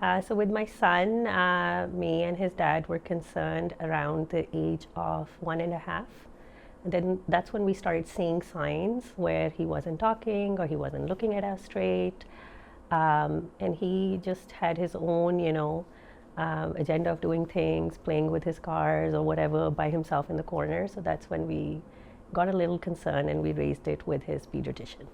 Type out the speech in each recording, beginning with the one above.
So with my son, me and his dad were concerned around the age of 1.5. And then that's when we started seeing signs where he wasn't talking or he wasn't looking at us straight. And he just had his own, agenda of doing things, playing with his cars or whatever by himself in the corner. So that's when we got a little concerned and we raised it with his pediatrician.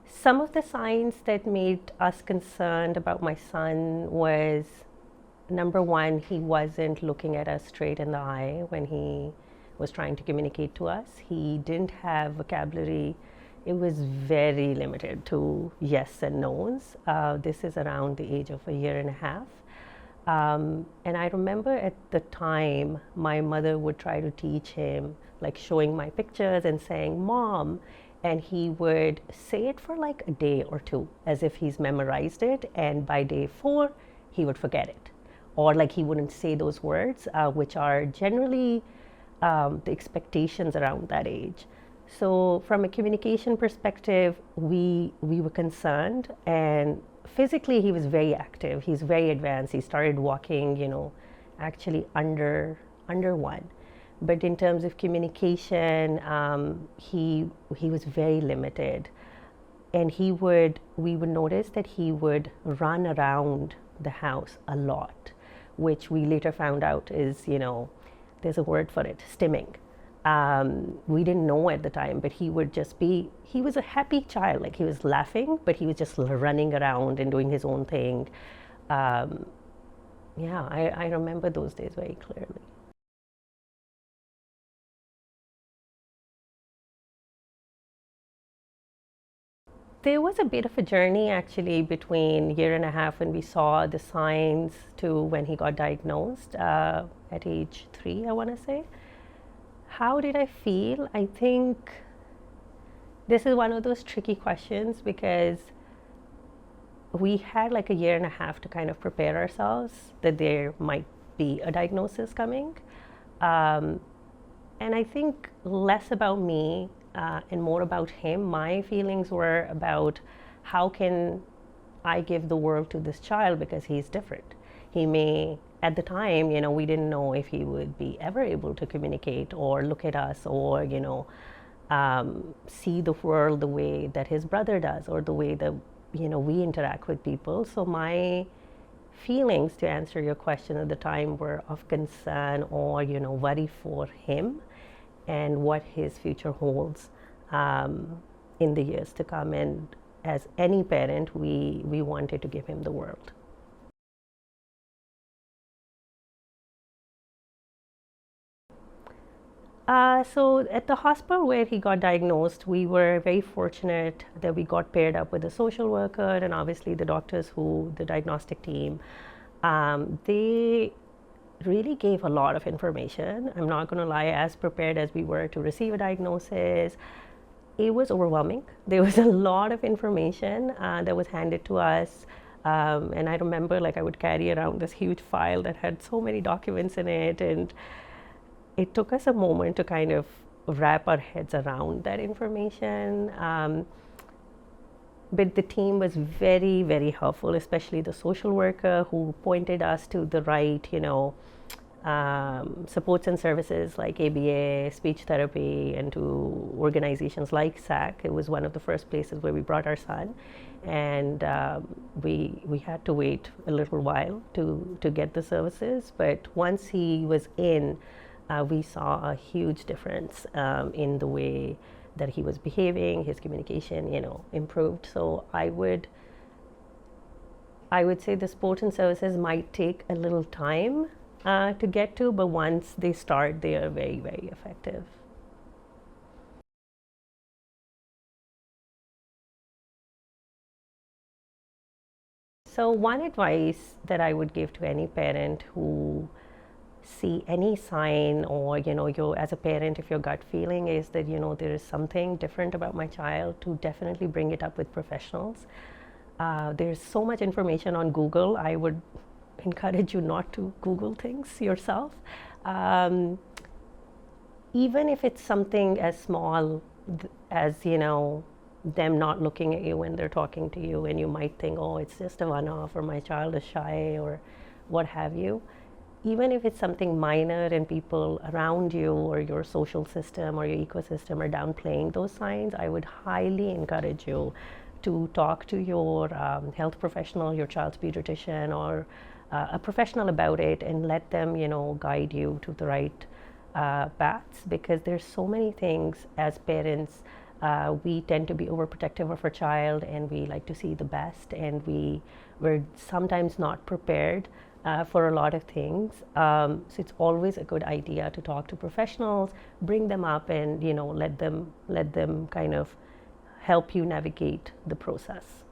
Some of the signs that made us concerned about my son was, number one, he wasn't looking at us straight in the eye when he was trying to communicate to us. He didn't have vocabulary. It was very limited to yes and no's. This is around the age of 1.5 years. And I remember at the time, my mother would try to teach him, like showing my pictures and saying, Mom, and he would say it for like a day or two as if he's memorized it, and by day 4 he would forget it, or like he wouldn't say those words, which are generally the expectations around that age. So from a communication perspective, we were concerned, and physically he was very active. He's very advanced. He started walking, actually under 1. But in terms of communication, he was very limited, and we would notice that he would run around the house a lot, which we later found out is, there's a word for it, stimming. We didn't know at the time, but he was a happy child. Like, he was laughing, but he was just running around and doing his own thing. I remember those days very clearly. There was a bit of a journey actually between 1.5 years when we saw the signs to when he got diagnosed at age 3, I want to say. How did I feel? I think this is one of those tricky questions because we had like 1.5 years to kind of prepare ourselves that there might be a diagnosis coming. And I think less about me and more about him. My feelings were about how can I give the world to this child because he's different. He may, at the time, we didn't know if he would be ever able to communicate or look at us or, see the world the way that his brother does or the way that, we interact with people. So my feelings, to answer your question at the time, were of concern or, worry for him and what his future holds in the years to come. And as any parent, we wanted to give him the world. So at the hospital where he got diagnosed, we were very fortunate that we got paired up with a social worker and obviously the doctors the diagnostic team. They really gave a lot of information. I'm not going to lie, as prepared as we were to receive a diagnosis, it was overwhelming. There was a lot of information that was handed to us. And I remember I would carry around this huge file that had so many documents in it, and it took us a moment to kind of wrap our heads around that information. But the team was very, very helpful, especially the social worker who pointed us to the right, supports and services like ABA, speech therapy, and to organizations like SAAAC. It was one of the first places where we brought our son, and we had to wait a little while to get the services. But once he was in, we saw a huge difference in the way that he was behaving. His communication, improved. So I would say the support and services might take a little time to get to, but once they start, they are very, very effective. So one advice that I would give to any parent who see any sign, or you as a parent, if your gut feeling is that there is something different about my child, to definitely bring it up with professionals. There's so much information on Google. I would encourage you not to Google things yourself. Even if it's something as small as them not looking at you when they're talking to you, and you might think, oh, it's just a one-off, or my child is shy, or what have you. Even if it's something minor and people around you or your social system or your ecosystem are downplaying those signs, I would highly encourage you to talk to your health professional, your child's pediatrician, or a professional about it, and let them, guide you to the right paths, because there's so many things as parents. We tend to be overprotective of our child, and we like to see the best, and we're sometimes not prepared for a lot of things. So it's always a good idea to talk to professionals, bring them up, and let them kind of help you navigate the process.